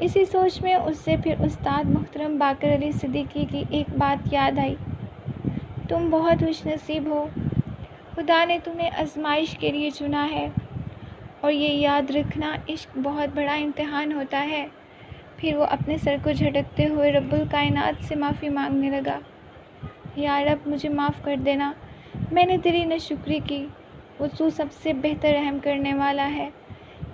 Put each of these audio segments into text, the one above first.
اسی سوچ میں اس سے پھر استاد محترم باقر علی صدیقی کی ایک بات یاد آئی۔ تم بہت خوش نصیب ہو، خدا نے تمہیں آزمائش کے لیے چنا ہے، اور یہ یاد رکھنا عشق بہت بڑا امتحان ہوتا ہے۔ پھر وہ اپنے سر کو جھٹکتے ہوئے رب الکائنات سے معافی مانگنے لگا۔ یا رب، مجھے معاف کر دینا، میں نے تیری ناشکری کی، تو سب سے بہتر رحم کرنے والا ہے۔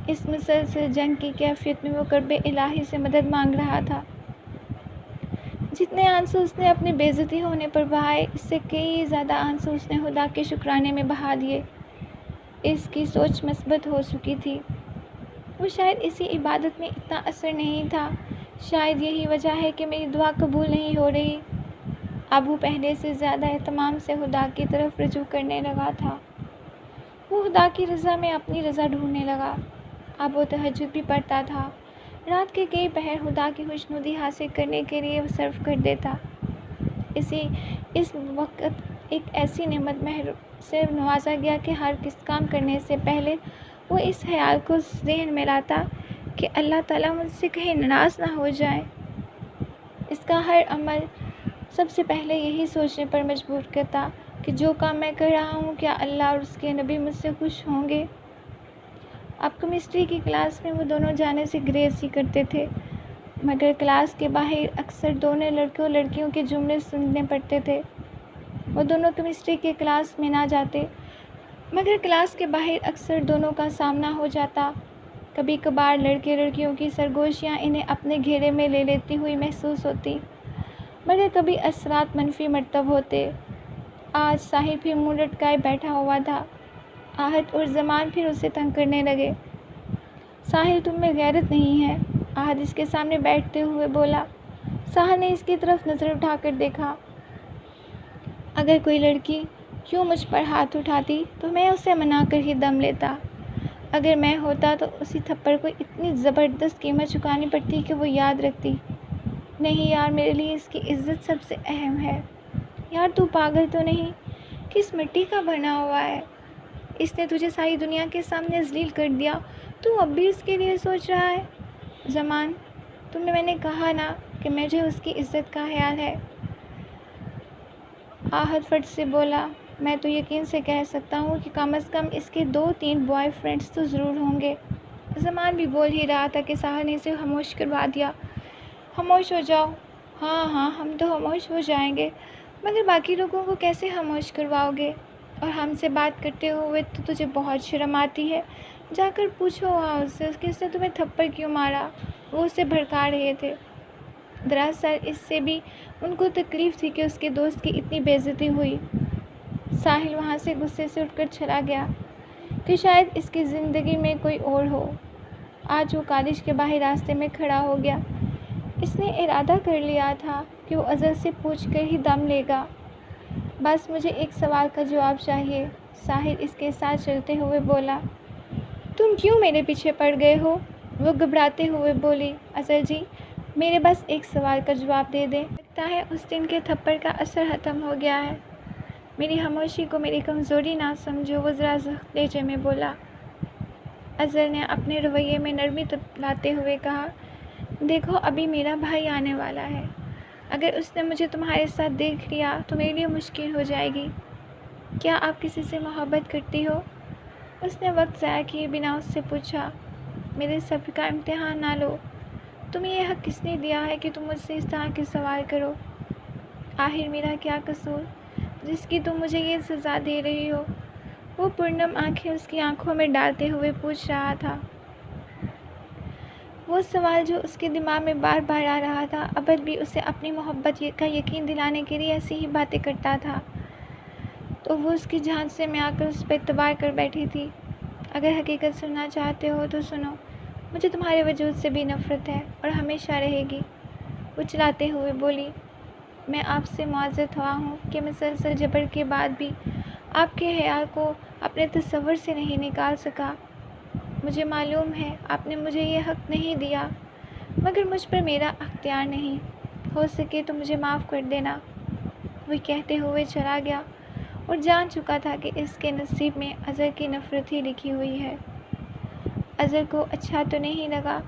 اس مسلسل جنگ کی کیفیت میں وہ کرب الہی سے مدد مانگ رہا تھا۔ جتنے آنسو اس نے اپنی بے عزتی ہونے پر بہائے، اس سے کئی زیادہ آنسو اس نے خدا کے شکرانے میں بہا دیے۔ اس کی سوچ مثبت ہو چکی تھی۔ وہ شاید اسی عبادت میں اتنا اثر نہیں تھا، شاید یہی وجہ ہے کہ میری دعا قبول نہیں ہو رہی۔ اب وہ پہلے سے زیادہ اہتمام سے خدا کی طرف رجوع کرنے لگا تھا۔ وہ خدا کی رضا میں اپنی رضا ڈھونڈنے لگا۔ اب وہ تہجد بھی پڑھتا تھا، رات کے کئی پہر خدا کی خوشنودی حاصل کرنے کے لیے وہ صرف کر دیتا۔ اس وقت ایک ایسی نعمت سے نوازا گیا کہ ہر کام کرنے سے پہلے وہ اس خیال کو ذہن میں لاتا کہ اللہ تعالیٰ مجھ سے کہیں ناراض نہ ہو جائے۔ اس کا ہر عمل سب سے پہلے یہی سوچنے پر مجبور کرتا کہ جو کام میں کر رہا ہوں، کیا اللہ اور اس کے نبی مجھ سے خوش ہوں گے؟ اب کیمسٹری کی کلاس میں وہ دونوں جانے سے گریز ہی کرتے تھے، مگر کلاس کے باہر اکثر دونوں لڑکوں لڑکیوں کے جملے سننے پڑتے تھے۔ وہ دونوں کیمسٹری کے کلاس میں نہ جاتے، مگر کلاس کے باہر اکثر دونوں کا سامنا ہو جاتا۔ کبھی کبھار لڑکے لڑکیوں کی سرگوشیاں انہیں اپنے گھیرے میں لے لیتی ہوئی محسوس ہوتی، مگر کبھی اثرات منفی مرتب ہوتے۔ آج ساحل پھر منہ لٹکائے بیٹھا ہوا تھا۔ آہد اور زمان پھر اسے تنگ کرنے لگے۔ ساحل، تم میں غیرت نہیں ہے، آہد اس کے سامنے بیٹھتے ہوئے بولا۔ ساحل نے اس کی طرف نظر اٹھا کر دیکھا۔ اگر کوئی لڑکی یوں مجھ پر ہاتھ اٹھاتی تو میں اسے منا کر ہی دم لیتا۔ اگر میں ہوتا تو اسی تھپڑ کو اتنی زبردست قیمت چکانی پڑتی کہ وہ یاد رکھتی۔ نہیں یار، میرے لیے اس کی عزت سب سے اہم ہے۔ یار تو پاگل تو نہیں؟ کس مٹی کا بنا ہوا ہے؟ اس نے تجھے ساری دنیا کے سامنے ذلیل کر دیا، تو اب بھی اس کے لیے سوچ رہا ہے؟ زمان، تمہیں میں نے کہا نا کہ مجھے اس کی عزت کا خیال ہے۔ آہد فٹ سے بولا۔ میں تو یقین سے کہہ سکتا ہوں کہ کم از کم اس کے 2-3 بوائے فرینڈز تو ضرور ہوں گے۔ زمان بھی بول ہی رہا تھا کہ ساحل نے اسے خاموش کروا دیا۔ خاموش ہو جاؤ۔ ہاں ہاں، ہم تو خاموش ہو جائیں گے، مگر باقی لوگوں کو کیسے خاموش کرواؤ گے؟ اور ہم سے بات کرتے ہوئے تو تجھے بہت شرم آتی ہے۔ جا کر پوچھو وہاں اس سے کہ اس نے تمہیں تھپڑ کیوں مارا۔ وہ اسے بھڑکا رہے تھے۔ دراصل اس سے بھی ان کو تکلیف تھی کہ اس کے دوست کی اتنی بے عزتی ہوئی۔ ساحل وہاں سے غصے سے اٹھ کر چلا گیا کہ شاید اس کی زندگی میں کوئی اور ہو۔ آج وہ کالج کے باہر راستے میں کھڑا ہو گیا۔ اس نے ارادہ کر لیا تھا کہ وہ اظہر سے پوچھ کر ہی دم لے گا۔ بس مجھے ایک سوال کا جواب چاہیے، ساحل اس کے ساتھ چلتے ہوئے بولا۔ تم کیوں میرے پیچھے پڑ گئے ہو؟ وہ گھبراتے ہوئے بولی۔ اظہر جی، میرے بس ایک سوال کا جواب دے دیں۔ لگتا ہے اس دن کے تھپڑ کا اثر ختم ہو گیا ہے۔ میری خاموشی کو میری کمزوری نہ سمجھو، وہ ذرا سخت لہجے میں بولا۔ اظہر نے اپنے رویے میں نرمی لاتے ہوئے کہا، دیکھو ابھی میرا بھائی آنے والا ہے، اگر اس نے مجھے تمہارے ساتھ دیکھ لیا تو میرے لیے مشکل ہو جائے گی۔ کیا آپ کسی سے محبت کرتی ہو؟ اس نے وقت ضائع کیے بنا اس سے پوچھا۔ میرے صبر کا امتحان نہ لو، تمہیں یہ حق کس نے دیا ہے کہ تم مجھ سے اس طرح کے سوال کرو؟ آخر میرا کیا قصور جس کی تم مجھے یہ سزا دے رہی ہو؟ وہ پرنم آنکھیں اس کی آنکھوں میں ڈالتے ہوئے پوچھ رہا تھا۔ وہ سوال جو اس کے دماغ میں بار بار آ رہا تھا، ابد بھی اسے اپنی محبت کا یقین دلانے کے لیے ایسی ہی باتیں کرتا تھا، تو وہ اس کی جھانسے میں آ کر اس پر اعتبار کر بیٹھی تھی۔ اگر حقیقت سننا چاہتے ہو تو سنو، مجھے تمہارے وجود سے بھی نفرت ہے اور ہمیشہ رہے گی۔ وہ چلاتے ہوئے بولی۔ میں آپ سے معذرت خواہ ہوں کہ مسلسل جبر کے بعد بھی آپ کے خیال کو اپنے تصور سے نہیں نکال سکا۔ مجھے معلوم ہے آپ نے مجھے یہ حق نہیں دیا، مگر مجھ پر میرا اختیار نہیں، ہو سکے تو مجھے معاف کر دینا۔ وہ کہتے ہوئے چلا گیا اور جان چکا تھا کہ اس کے نصیب میں اظہر کی نفرت ہی لکھی ہوئی ہے۔ اظہر کو اچھا تو نہیں لگا،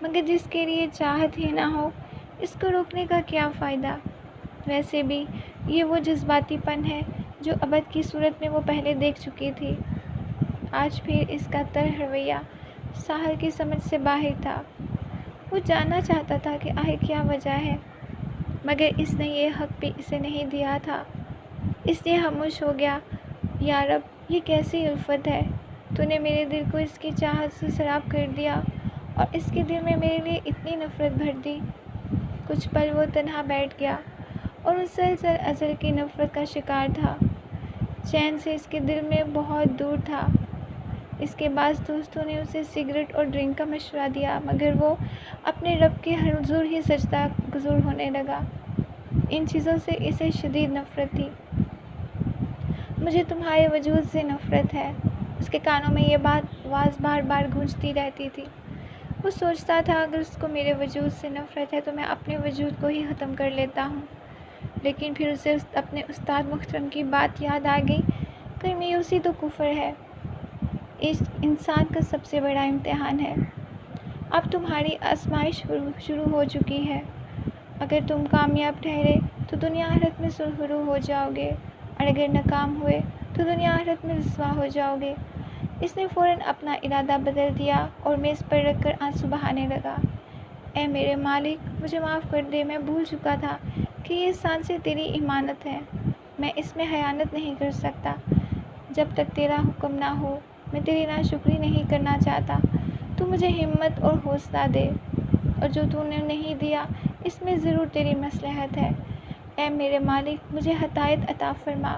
مگر جس کے لیے چاہت ہی نہ ہو اس کو روکنے کا کیا فائدہ؟ ویسے بھی یہ وہ جذباتی پن ہے جو ابد کی صورت میں وہ پہلے دیکھ چکی تھی۔ آج پھر اس کا طرح رویہ ساحل کی سمجھ سے باہر تھا۔ وہ جاننا چاہتا تھا کہ آخر کیا وجہ ہے، مگر اس نے یہ حق بھی اسے نہیں دیا تھا۔ اس لیے خاموش ہو گیا۔ یا رب، یہ کیسی الفت ہے! تو نے میرے دل کو اس کی چاہت سے سیراب کر دیا اور اس کے دل میں میرے لیے اتنی نفرت بھر دی۔ کچھ پل وہ تنہا بیٹھ گیا اور مسلسل ازل کی نفرت کا شکار تھا۔ چین سے اس کے دل میں بہت دور تھا۔ اس کے بعض دوستوں نے اسے سگریٹ اور ڈرنک کا مشورہ دیا، مگر وہ اپنے رب کے حضور ہی سجدہ گزار ہونے لگا۔ ان چیزوں سے اسے شدید نفرت تھی۔ مجھے تمہارے وجود سے نفرت ہے۔ اس کے کانوں میں یہ آواز بار بار گونجتی رہتی تھی۔ وہ سوچتا تھا اگر اس کو میرے وجود سے نفرت ہے تو میں اپنے وجود کو ہی ختم کر لیتا ہوں۔ لیکن پھر اسے اپنے استاد محترم کی بات یاد آ گئی کہ مایوسی تو کفر ہے، عشق انسان کا سب سے بڑا امتحان ہے۔ اب تمہاری آزمائش شروع ہو چکی ہے۔ اگر تم کامیاب ٹھہرے تو دنیا آخرت میں سرخرو ہو جاؤ گے، اور اگر ناکام ہوئے تو دنیا آخرت میں رسوا ہو جاؤ گے۔ اس نے فوراً اپنا ارادہ بدل دیا اور میز پر رکھ کر آنسو بہانے لگا۔ اے میرے مالک، مجھے معاف کر دے، میں بھول چکا تھا کہ یہ سانسیں تیری امانت ہیں، میں اس میں خیانت نہیں کر سکتا۔ جب تک تیرا حکم نہ ہو میں تیری ناشکری نہیں کرنا چاہتا۔ تو مجھے ہمت اور حوصلہ دے، اور جو تو نے نہیں دیا اس میں ضرور تیری مصلحت ہے۔ اے میرے مالک، مجھے ہدایت عطا فرما۔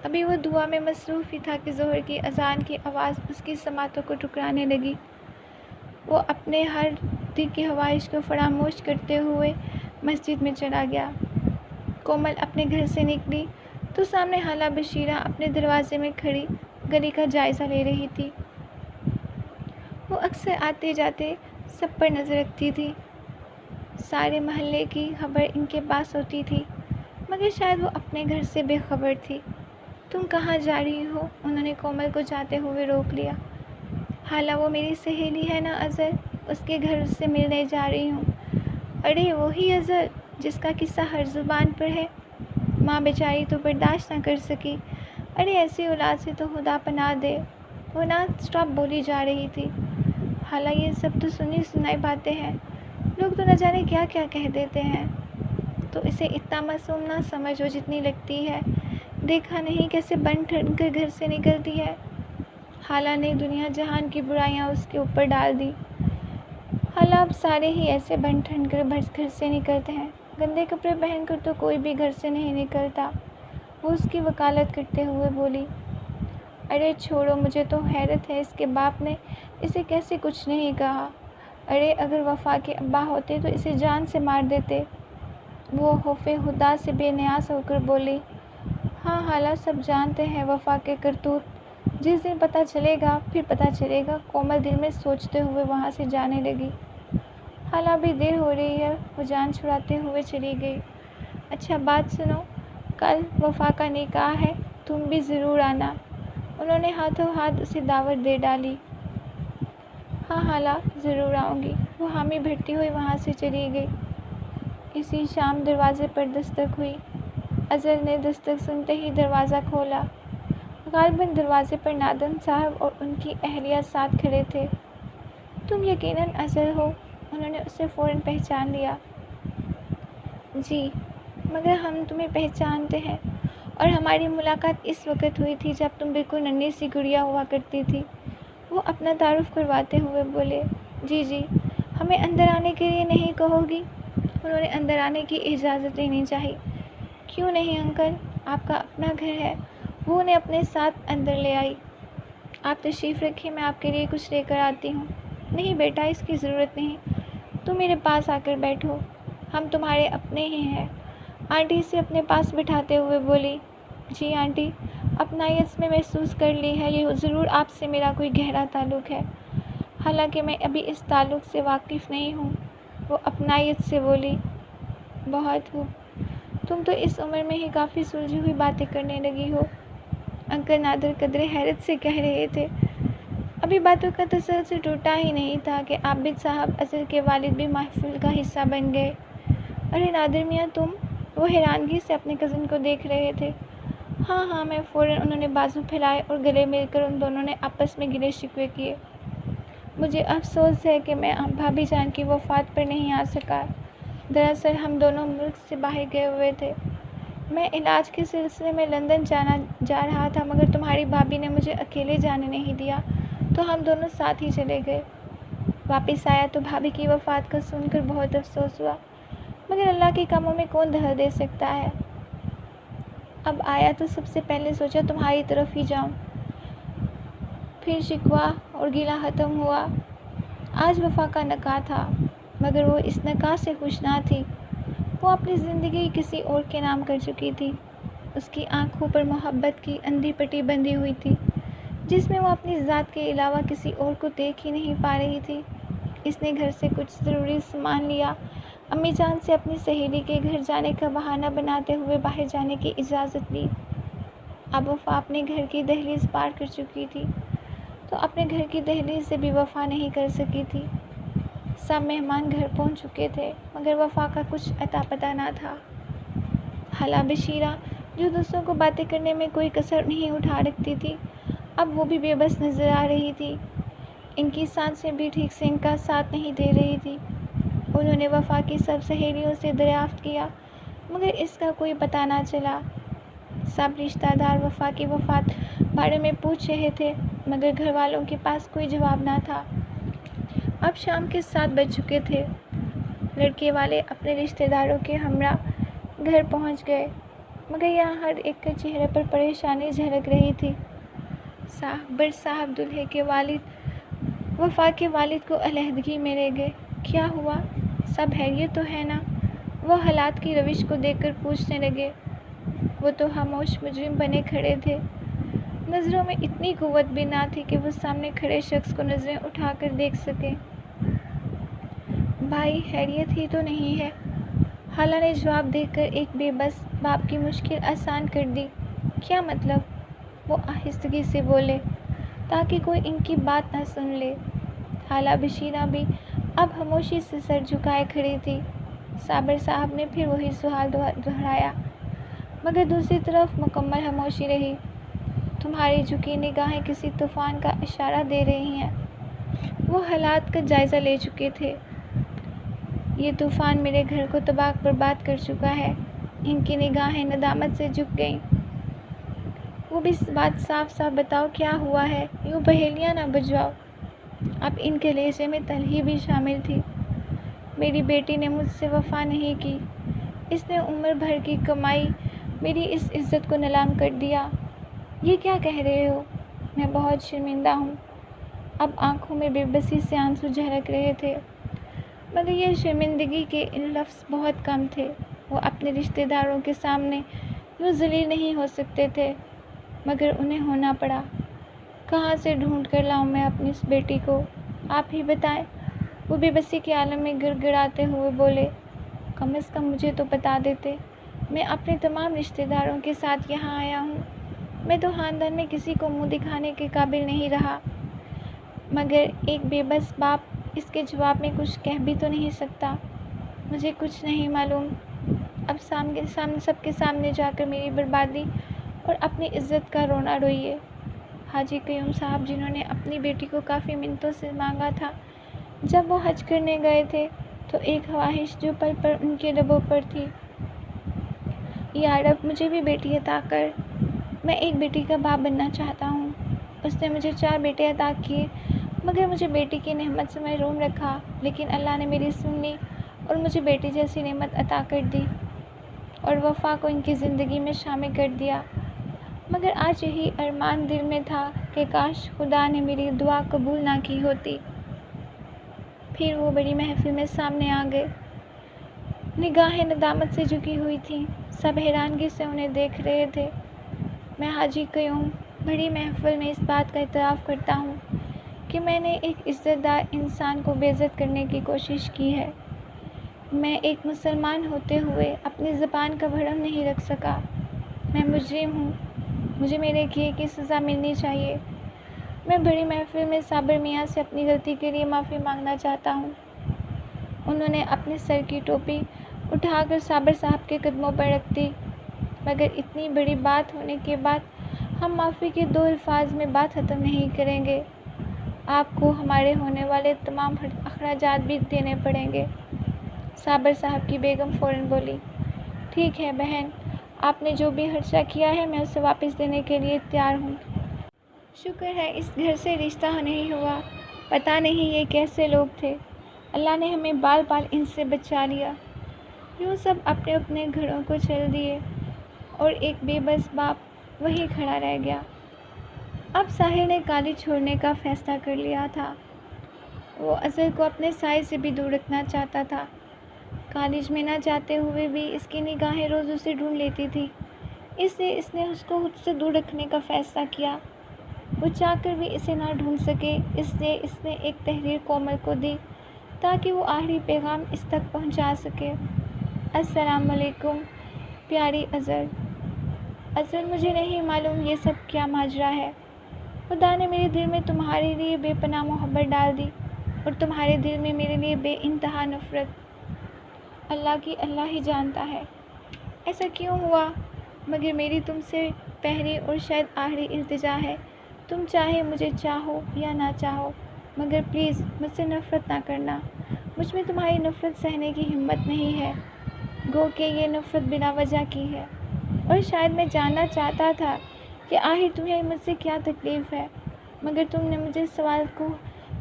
ابھی وہ دعا میں مصروف ہی تھا کہ ظہر کی اذان کی آواز اس کی سماعتوں کو ٹکرانے لگی۔ وہ اپنے ہر دل کی خواہش کو فراموش کرتے ہوئے مسجد میں چلا گیا۔ کومل اپنے گھر سے نکلی تو سامنے خالہ بشیرہ اپنے دروازے میں کھڑی گلی کا جائزہ لے رہی تھی۔ وہ اکثر آتے جاتے سب پر نظر رکھتی تھی۔ سارے محلے کی خبر ان کے پاس ہوتی تھی، مگر شاید وہ اپنے گھر سے بے خبر تھی۔ تم کہاں جا رہی ہو؟ انہوں نے کومل کو جاتے ہوئے روک لیا۔ خالہ، وہ میری سہیلی ہے نا اظہر، اس کے گھر سے ملنے جا رہی ہوں۔ ارے وہی اظہر جس کا قصہ ہر زبان پر ہے؟ ماں بیچاری تو برداشت نہ کر سکی۔ ارے ایسی اولاد سے تو خدا پناہ دے، وہ نان اسٹاپ بولی جا رہی تھی۔ خالہ، یہ سب تو سنی سنائی باتیں ہیں، لوگ تو نہ جانے کیا کیا کہہ دیتے ہیں۔ تو اسے اتنا معصوم نہ سمجھو جتنی لگتی ہے۔ دیکھا نہیں کیسے بن ٹھن کر گھر سے نکلتی ہے؟ خالہ نے دنیا جہان کی برائیاں اس کے اوپر ڈال دی۔ خالہ، اب سارے ہی ایسے بن ٹھن کر گھر سے نکلتے ہیں، گندے کپڑے پہن کر تو کوئی بھی گھر سے نہیں نکلتا، وہ اس کی وکالت کرتے ہوئے بولی۔ ارے چھوڑو، مجھے تو حیرت ہے اس کے باپ نے اسے کیسے کچھ نہیں کہا۔ ارے اگر وفا کے ابا ہوتے تو اسے جان سے مار دیتے۔ وہ خوف خدا سے بے نیاز ہو کر بولی۔ ہاں خالہ، سب جانتے ہیں وفا کے کرتوت، جس دن پتہ چلے گا پھر پتہ چلے گا۔ کومل دل میں سوچتے ہوئے وہاں سے جانے لگی۔ خالہ، ابھی دیر ہو رہی ہے، وہ جان چھڑاتے ہوئے چلی گئی۔ اچھا بات سنو، کل وفا کا نکاح ہے، تم بھی ضرور آنا۔ انہوں نے ہاتھوں ہاتھ اسے دعوت دے ڈالی۔ ہاں خالہ، ضرور آؤں گی، وہ حامی بھرتی ہوئی وہاں سے چلی گئی۔ اسی شام دروازے پر دستک ہوئی۔ اظہر نے دستک سنتے ہی دروازہ کھولا۔ غالباً دروازے پر نادم صاحب اور ان کی اہلیہ ساتھ کھڑے تھے۔ تم یقیناً اظہر ہو؟ انہوں نے اسے فوراً پہچان لیا۔ جی، مگر ہم تمہیں پہچانتے ہیں، اور ہماری ملاقات اس وقت ہوئی تھی جب تم بالکل ننھی سی گڑیا ہوا کرتی تھی۔ وہ اپنا تعارف کرواتے ہوئے بولے۔ جی جی، ہمیں اندر آنے کے لیے نہیں کہو گی؟ انہوں نے اندر آنے کی اجازت لینی چاہی۔ کیوں نہیں انکل، آپ کا اپنا گھر ہے، وہ انہیں اپنے ساتھ اندر لے آئی۔ آپ تشریف رکھیں، میں آپ کے لیے کچھ لے کر آتی ہوں۔ نہیں بیٹا، اس کی ضرورت نہیں، تم میرے پاس آ کر بیٹھو، ہم تمہارے اپنے ہی ہیں۔ آنٹی اسے اپنے پاس بٹھاتے ہوئے بولی۔ جی آنٹی، اپنائیت میں محسوس کر لی ہے، یہ ضرور آپ سے میرا کوئی گہرا تعلق ہے، حالانکہ میں ابھی اس تعلق سے واقف نہیں ہوں، وہ اپنائیت سے بولی۔ بہت خوب، تم تو اس عمر میں ہی کافی سلجھی ہوئی باتیں کرنے لگی ہو، انکل نادر قدرے حیرت سے کہہ رہے تھے۔ ابھی باتوں کا تسلسل ٹوٹا ہی نہیں تھا کہ عابد صاحب اصل کے والد بھی محفل کا حصہ بن گئے۔ ارے نادر میاں تم؟ وہ حیرانگی سے اپنے کزن کو دیکھ رہے تھے۔ ہاں میں فوراً انہوں نے بازو پھیلائے اور گلے مل کر ان دونوں نے آپس میں گلے شکوے کیے۔ مجھے افسوس ہے کہ میں بھابھی جان کی وفات پر نہیں آ سکا۔ دراصل ہم دونوں ملک سے باہر گئے ہوئے تھے۔ میں علاج کے سلسلے میں لندن جا رہا تھا مگر تمہاری بھابھی نے مجھے اکیلے جانے نہیں دیا تو ہم دونوں ساتھ ہی چلے گئے۔ واپس آیا تو بھابھی کی وفات کا سن کر بہت افسوس ہوا مگر اللہ کے کاموں میں کون دخل دے سکتا ہے۔ اب آیا تو سب سے پہلے سوچا تمہاری طرف ہی جاؤں۔ پھر شکوہ اور گلہ ختم ہوا۔ آج وفا کا نکاح تھا مگر وہ اس نکاح سے خوش نہ تھی۔ وہ اپنی زندگی کسی اور کے نام کر چکی تھی۔ اس کی آنکھوں پر محبت کی اندھی پٹی بندھی ہوئی تھی جس میں وہ اپنی ذات کے علاوہ کسی اور کو دیکھ ہی نہیں پا رہی تھی۔ اس نے گھر سے کچھ ضروری سامان لیا، امی جان سے اپنی سہیلی کے گھر جانے کا بہانہ بناتے ہوئے باہر جانے کی اجازت لی۔ اب وفا اپنے گھر کی دہلیز پار کر چکی تھی تو اپنے گھر کی دہلیز سے بھی وفا نہیں کر سکی تھی۔ سب مہمان گھر پہنچ چکے تھے مگر وفا کا کچھ اتا پتہ نہ تھا۔ خالہ بشیرہ جو دوسروں کو باتیں کرنے میں کوئی کسر نہیں اٹھا رکھتی تھی اب وہ بھی بے بس نظر آ رہی تھی۔ ان کی سانسیں بھی ٹھیک سے ان کا ساتھ نہیں دے رہی تھی۔ انہوں نے وفا کی سب سہیلیوں سے دریافت کیا مگر اس کا کوئی پتہ نہ چلا۔ سب رشتہ دار وفا کی وفات بارے میں پوچھ رہے تھے مگر گھر والوں کے پاس کوئی جواب نہ تھا۔ اب شام کے 7 بج چکے تھے۔ لڑکے والے اپنے رشتہ داروں کے ہمراہ گھر پہنچ گئے مگر یہاں ہر ایک کے چہرے پر پریشانی جھلک رہی تھی۔ بڑ صاحب دولہے کے والد وفا کے والد کو علیحدگی میں لے گئے۔ کیا ہوا؟ سب خیریت تو ہے نا؟ وہ حالات کی روش کو دیکھ کر پوچھنے لگے۔ وہ تو خاموش مجرم بنے کھڑے تھے۔ نظروں میں اتنی قوت بھی نہ تھی کہ وہ سامنے کھڑے شخص کو نظریں اٹھا کر دیکھ سکیں۔ بھائی خیریت ہی تو نہیں ہے؟ خالہ نے جواب دے کر ایک بے بس باپ کی مشکل آسان کر دی۔ کیا مطلب؟ وہ آہستگی سے بولے تاکہ کوئی ان کی بات نہ سن لے۔ خالہ بشیرہ بھی اب خاموشی سے سر جھکائے کھڑی تھی۔ صابر صاحب نے پھر وہی سوال دہرایا مگر دوسری طرف مکمل خاموشی رہی۔ تمہاری جھکی نگاہیں کسی طوفان کا اشارہ دے رہی ہیں۔ وہ حالات کا جائزہ لے چکے تھے۔ یہ طوفان میرے گھر کو تباہ برباد کر چکا ہے۔ ان کی نگاہیں ندامت سے جھک گئیں۔ وہ بھی بات صاف صاف بتاؤ کیا ہوا ہے، یوں پہیلیاں نہ بجھاؤ۔ اب ان کے لہجے میں تلخی بھی شامل تھی۔ میری بیٹی نے مجھ سے وفا نہیں کی۔ اس نے عمر بھر کی کمائی میری اس عزت کو نیلام کر دیا۔ یہ کیا کہہ رہے ہو؟ میں بہت شرمندہ ہوں۔ اب آنکھوں میں بے بسی سے آنسو جھلک رہے تھے مگر یہ شرمندگی کے لفظ بہت کم تھے۔ وہ اپنے رشتہ داروں کے سامنے یوں ذلیل نہیں ہو سکتے تھے مگر انہیں ہونا پڑا۔ کہاں سے ڈھونڈ کر لاؤں میں اپنی اس بیٹی کو؟ آپ ہی بتائیں۔ وہ بے بسی کے عالم میں گڑ گڑاتے ہوئے بولے۔ کم از کم مجھے تو بتا دیتے، میں اپنے تمام رشتہ داروں کے ساتھ یہاں آیا ہوں۔ میں تو خاندان میں کسی کو منہ دکھانے کے قابل نہیں رہا۔ مگر ایک بے بس باپ اس کے جواب میں کچھ کہہ بھی تو نہیں سکتا۔ مجھے کچھ نہیں معلوم۔ اب سب کے سامنے جا کر میری بربادی اور اپنی عزت کا رونا روئیے۔ حاجی قیوم صاحب جنہوں نے اپنی بیٹی کو کافی منتوں سے مانگا تھا، جب وہ حج کرنے گئے تھے تو ایک خواہش جو پل پر ان کے لبوں پر تھی، یا رب مجھے بھی بیٹی عطا کر، میں ایک بیٹی کا باپ بننا چاہتا ہوں۔ اس نے مجھے 4 بیٹے عطا کیے مگر مجھے بیٹی کی نعمت سے محروم رکھا، لیکن اللہ نے میری سن لی اور مجھے بیٹی جیسی نعمت عطا کر دی اور وفا کو ان کی زندگی میں شامل کر دیا۔ مگر آج یہی ارمان دل میں تھا کہ کاش خدا نے میری دعا قبول نہ کی ہوتی۔ پھر وہ بڑی محفل میں سامنے آ گئے۔ نگاہیں ندامت سے جھکی ہوئی تھیں۔ سب حیرانگی سے انہیں دیکھ رہے تھے۔ میں حاجی قیوم بڑی محفل میں اس بات کا اعتراف کرتا ہوں کہ میں نے ایک عزت دار انسان کو بے عزت کرنے کی کوشش کی ہے۔ میں ایک مسلمان ہوتے ہوئے اپنی زبان کا بھرم نہیں رکھ سکا۔ میں مجرم ہوں۔ مجھے میرے کیے کی سزا ملنی چاہیے۔ میں بڑی محفل میں صابر میاں سے اپنی غلطی کے لیے معافی مانگنا چاہتا ہوں۔ انہوں نے اپنے سر کی ٹوپی اٹھا کر صابر صاحب کے قدموں پر رکھ دی۔ مگر اتنی بڑی بات ہونے کے بعد ہم معافی کے 2 الفاظ میں بات ختم نہیں کریں گے۔ آپ کو ہمارے ہونے والے تمام اخراجات بھی دینے پڑیں گے۔ صابر صاحب کی بیگم فوراً بولی، ٹھیک ہے بہن، آپ نے جو بھی خرچہ کیا ہے میں اسے واپس دینے کے لیے تیار ہوں۔ شکر ہے اس گھر سے رشتہ نہیں ہوا، پتہ نہیں یہ کیسے لوگ تھے، اللہ نے ہمیں بال بال ان سے بچا لیا۔ یوں سب اپنے اپنے گھروں کو چل دیے اور ایک بے بس باپ وہیں کھڑا رہ گیا۔ اب ساحل نے کالج چھوڑنے کا فیصلہ کر لیا تھا۔ وہ اظہر کو اپنے سائے سے بھی دور رکھنا چاہتا تھا۔ کالج میں نہ جاتے ہوئے بھی اس کی نگاہیں روز اسے ڈھونڈ لیتی تھی، اس لیے اس نے اس کو خود سے دور رکھنے کا فیصلہ کیا۔ وہ چاہ کر بھی اسے نہ ڈھونڈ سکے، اس لیے اس نے ایک تحریر کومل کو دی تاکہ وہ آخری پیغام اس تک پہنچا سکے۔ السلام علیکم پیاری اظہر۔ اظہر، مجھے نہیں معلوم یہ سب کیا ماجرا ہے۔ خدا نے میرے دل میں تمہارے لیے بے پناہ محبت ڈال دی اور تمہارے دل میں میرے لیے بے انتہا نفرت۔ اللہ کی اللہ ہی جانتا ہے ایسا کیوں ہوا، مگر میری تم سے پہلی اور شاید آخری التجا ہے، تم چاہے مجھے چاہو یا نہ چاہو، مگر پلیز مجھ سے نفرت نہ کرنا۔ مجھ میں تمہاری نفرت سہنے کی ہمت نہیں ہے، گو کہ یہ نفرت بلا وجہ کی ہے، اور شاید میں جاننا چاہتا تھا کہ آخر تمہیں مجھ سے کیا تکلیف ہے، مگر تم نے مجھے سوال کو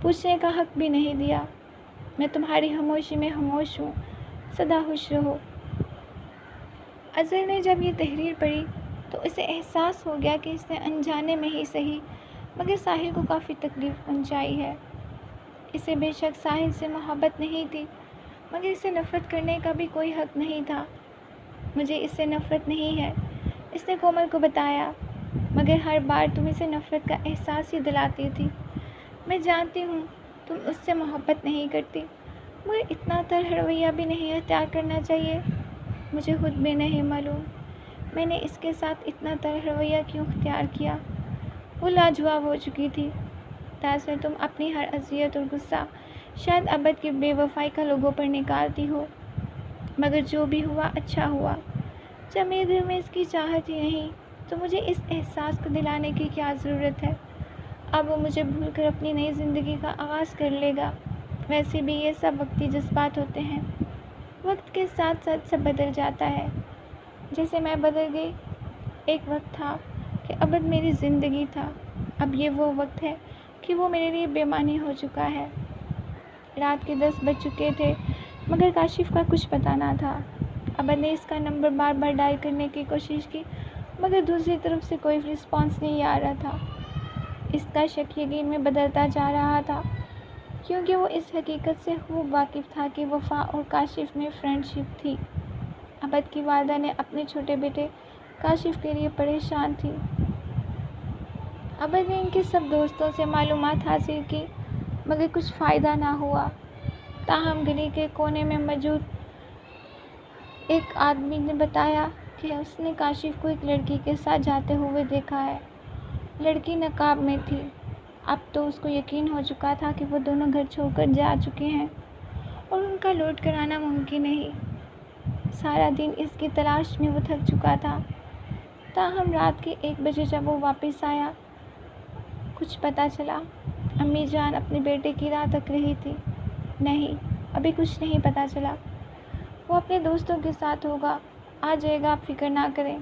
پوچھنے کا حق بھی نہیں دیا۔ میں تمہاری خاموشی میں خاموش ہوں، سدا خوش رہو۔ اظہر نے جب یہ تحریر پڑھی تو اسے احساس ہو گیا کہ اس نے انجانے میں ہی صحیح مگر ساحل کو کافی تکلیف پہنچائی ہے۔ اسے بے شک ساحل سے محبت نہیں تھی، مگر اسے نفرت کرنے کا بھی کوئی حق نہیں تھا۔ مجھے اس سے نفرت نہیں ہے، اس نے کومل کو بتایا، مگر ہر بار تم اسے نفرت کا احساس ہی دلاتی تھی۔ میں جانتی ہوں تم اس سے محبت نہیں کرتی، مگر اتنا تلخ رویہ بھی نہیں اختیار کرنا چاہیے۔ مجھے خود بھی نہیں معلوم میں نے اس کے ساتھ اتنا تلخ رویہ کیوں اختیار کیا۔ وہ لاجواب ہو چکی تھی۔ دراصل تم اپنی ہر اذیت اور غصہ شاید ابد کی بے وفائی کا لوگوں پر نکالتی ہو، مگر جو بھی ہوا اچھا ہوا۔ جب میرے دل میں اس کی چاہت ہی نہیں تو مجھے اس احساس کو دلانے کی کیا ضرورت ہے۔ اب وہ مجھے بھول کر اپنی نئی زندگی کا آغاز کر لے گا۔ ویسے بھی یہ سب وقتی جذبات ہوتے ہیں، وقت کے ساتھ ساتھ سب بدل جاتا ہے، جیسے میں بدل گئی۔ ایک وقت تھا کہ ابد میری زندگی تھا، اب یہ وہ وقت ہے کہ وہ میرے لیے بے معنی ہو چکا ہے۔ رات کے 10 بج چکے تھے مگر کاشف کا کچھ پتہ نہ تھا۔ ابد نے اس کا نمبر بار بار ڈائل کرنے کی کوشش کی مگر دوسری طرف سے کوئی رسپانس نہیں آ رہا تھا۔ اس کا شک یقین میں بدلتا جا رہا تھا، کیونکہ وہ اس حقیقت سے خوب واقف تھا کہ وفا اور کاشف میں فرینڈ شپ تھی۔ ابد کی والدہ نے اپنے چھوٹے بیٹے کاشف کے لیے پریشان تھی۔ ابد نے ان کے سب دوستوں سے معلومات حاصل کی مگر کچھ فائدہ نہ ہوا۔ تاہم گلی کے کونے میں موجود ایک آدمی نے بتایا کہ اس نے کاشف کو ایک لڑکی کے ساتھ جاتے ہوئے دیکھا ہے۔ لڑکی نقاب میں تھی۔ اب تو اس کو یقین ہو چکا تھا کہ وہ دونوں گھر چھوڑ کر جا چکے ہیں اور ان کا لوٹ کر آنا ممکن نہیں۔ سارا دن اس کی تلاش میں وہ تھک چکا تھا۔ تاہم رات کے 1 بجے جب وہ واپس آیا، کچھ پتہ چلا۔ امی جان اپنے بیٹے کی راہ تک رہی تھی۔ نہیں، ابھی کچھ نہیں پتہ چلا۔ وہ اپنے دوستوں کے ساتھ ہوگا، آ جائے گا، آپ فکر نہ کریں۔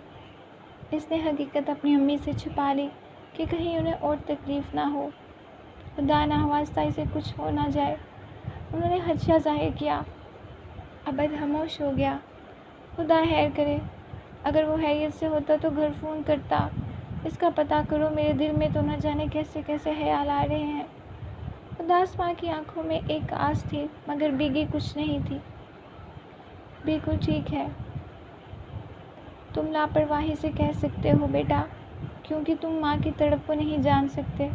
اس نے حقیقت اپنی امی سے چھپا لی کہ کہیں انہیں اور تکلیف نہ ہو، خدا نخواستہ اسے کچھ ہو نہ جائے۔ انہوں نے خدشہ ظاہر کیا۔ ابد خاموش ہو گیا۔ خدا خیر کرے، اگر وہ خیریت سے ہوتا تو گھر فون کرتا، اس کا پتہ کرو، میرے دل میں تو نہ جانے کیسے کیسے خیال آ رہے ہیں۔ اداس ماں کی آنکھوں میں ایک آس تھی مگر بھیگی کچھ نہیں تھی۔ بالکل ٹھیک ہے، تم لاپرواہی سے کہہ سکتے ہو بیٹا، کیونکہ تم ماں کی تڑپ کو نہیں جان سکتے۔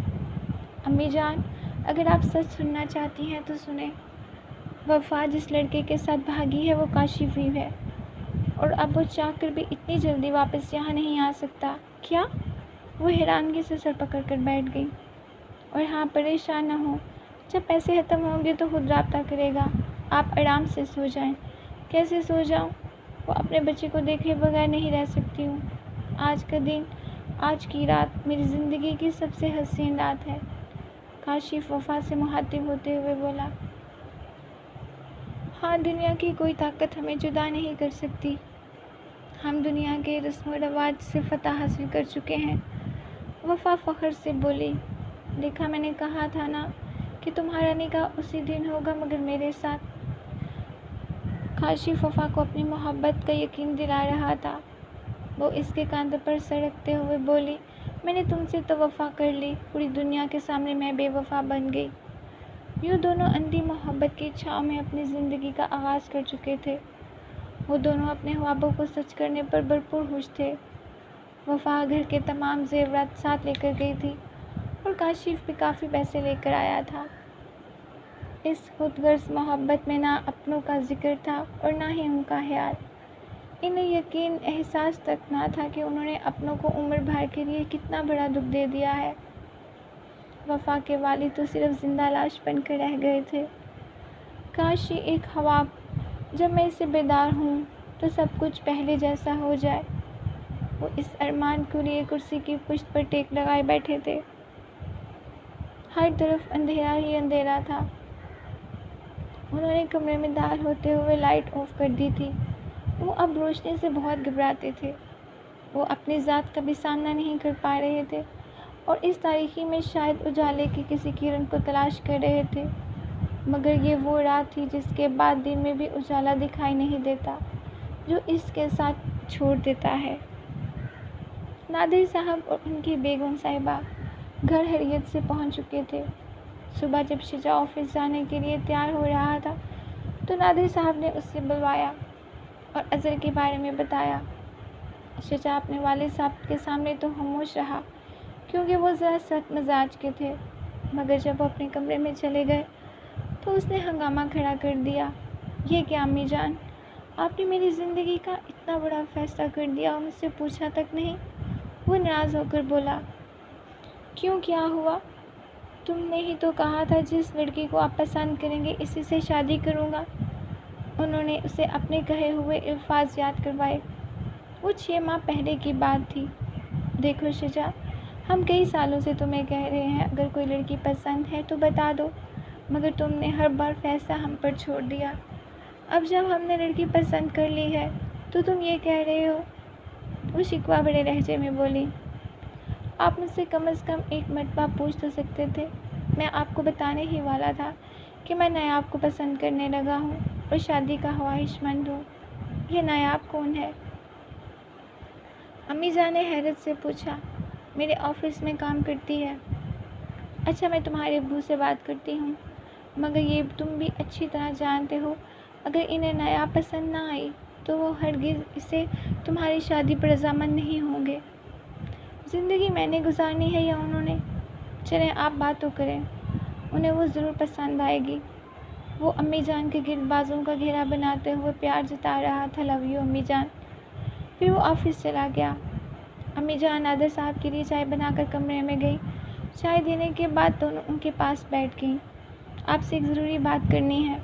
امی جان، اگر آپ سچ سننا چاہتی ہیں تو سنیں۔ وفا جس لڑکے کے ساتھ بھاگی ہے وہ کاشف ہی ہے، اور اب وہ چاہ کر بھی اتنی جلدی واپس یہاں نہیں آ سکتا۔ کیا؟ وہ حیرانگی سے سر پکڑ کر بیٹھ گئی۔ اور ہاں، پریشان نہ ہوں، جب پیسے ختم ہوں گے تو خود رابطہ کرے گا، آپ آرام سے سو جائیں۔ کیسے سو جاؤں؟ وہ اپنے بچے کو دیکھے بغیر نہیں رہ سکتی ہوں۔ آج کا دن، آج کی رات میری زندگی کی سب سے حسین رات ہے، کاشف وفا سے مخاطب ہوتے ہوئے بولا۔ ہاں، دنیا کی کوئی طاقت ہمیں جدا نہیں کر سکتی، ہم دنیا کے رسم و رواج سے فتح حاصل کر چکے ہیں۔ وفا فخر سے بولی، دیکھا، میں نے کہا تھا نا کہ تمہارا نکاح اسی دن ہوگا مگر میرے ساتھ۔ کاشف وفا کو اپنی محبت کا یقین دلا رہا تھا۔ وہ اس کے کاندھے پر سر رکھتے ہوئے بولی، میں نے تم سے تو وفا کر لی، پوری دنیا کے سامنے میں بے وفا بن گئی۔ یوں دونوں اندھی محبت کی چھاؤں میں اپنی زندگی کا آغاز کر چکے تھے۔ وہ دونوں اپنے خوابوں کو سچ کرنے پر بھرپور خوش تھے۔ وفا گھر کے تمام زیورات ساتھ لے کر گئی تھی اور کاشف بھی کافی پیسے لے کر آیا تھا۔ اس خود غرض محبت میں نہ اپنوں کا ذکر تھا اور نہ ہی ان کا خیال۔ انہیں یقین احساس تک نہ تھا کہ انہوں نے اپنوں کو عمر بھر کے لیے کتنا بڑا دکھ دے دیا ہے۔ وفا کے والد تو صرف زندہ لاش بن کر رہ گئے تھے۔ کاش یہ ایک خواب، جب میں اسے بیدار ہوں تو سب کچھ پہلے جیسا ہو جائے۔ وہ اس ارمان کے لیے کرسی کی پشت پر ٹیک لگائے بیٹھے تھے۔ ہر طرف اندھیرا ہی اندھیرا تھا۔ انہوں نے کمرے میں داخل ہوتے ہوئے لائٹ آف کر دی تھی۔ وہ اب روشنی سے بہت گھبراتے تھے۔ وہ اپنی ذات کا بھی سامنا نہیں کر پا رہے تھے اور اس تاریکی میں شاید اجالے کی کسی کرن کو تلاش کر رہے تھے، مگر یہ وہ رات تھی جس کے بعد دن میں بھی اجالا دکھائی نہیں دیتا، جو اس کے ساتھ چھوڑ دیتا ہے۔ نادر صاحب اور ان کی بیگم صاحبہ گھر حیریت سے پہنچ چکے تھے۔ صبح جب شجاع آفس جانے کے لیے تیار ہو رہا تھا تو نادر صاحب نے اسے بلوایا اور اظہر کے بارے میں بتایا۔ شجاع اپنے والد صاحب کے سامنے تو خاموش رہا کیونکہ وہ ذرا سخت مزاج کے تھے، مگر جب وہ اپنے کمرے میں چلے گئے تو اس نے ہنگامہ کھڑا کر دیا۔ یہ کیا امی جان، آپ نے میری زندگی کا اتنا بڑا فیصلہ کر دیا اور مجھ سے پوچھا تک نہیں؟ وہ ناراض ہو کر بولا۔ کیوں، کیا ہوا؟ تم نے ہی تو کہا تھا جس لڑکی کو آپ پسند کریں گے اسی سے شادی کروں گا۔ انہوں نے اسے اپنے کہے ہوئے الفاظ یاد کروائے۔ وہ 6 ماہ پہلے کی بات تھی۔ دیکھو شجاع، ہم کئی سالوں سے تمہیں کہہ رہے ہیں اگر کوئی لڑکی پسند ہے تو بتا دو، مگر تم نے ہر بار فیصلہ ہم پر چھوڑ دیا۔ اب جب ہم نے لڑکی پسند کر لی ہے تو تم یہ کہہ رہے ہو؟ وہ شکوہ بھرے لہجے میں بولی۔ آپ مجھ سے کم از کم ایک مرتبہ پوچھ تو سکتے تھے۔ میں آپ کو بتانے ہی والا تھا کہ میں نایاب کو پسند کرنے لگا ہوں اور شادی کا خواہش مند ہوں۔ یہ نایاب کون ہے؟ امی جان نے حیرت سے پوچھا۔ میرے آفس میں کام کرتی ہے۔ اچھا، میں تمہارے ابو سے بات کرتی ہوں، مگر یہ تم بھی اچھی طرح جانتے ہو اگر انہیں نایاب پسند نہ آئی تو وہ ہرگز اسے تمہاری شادی پر رضامند نہیں ہوں گے۔ زندگی میں نے گزارنی ہے یا انہوں نے؟ چلیں آپ بات تو کریں، انہیں وہ ضرور پسند آئے گی۔ وہ امی جان کے گرد بازوں کا گھیرا بناتے ہوئے پیار جتا رہا تھا۔ لو یو امی جان۔ پھر وہ آفس چلا گیا۔ امی جان نادر صاحب کے لیے چائے بنا کر کمرے میں گئی۔ چائے دینے کے بعد دونوں ان کے پاس بیٹھ گئیں۔ آپ سے ایک ضروری بات کرنی ہے۔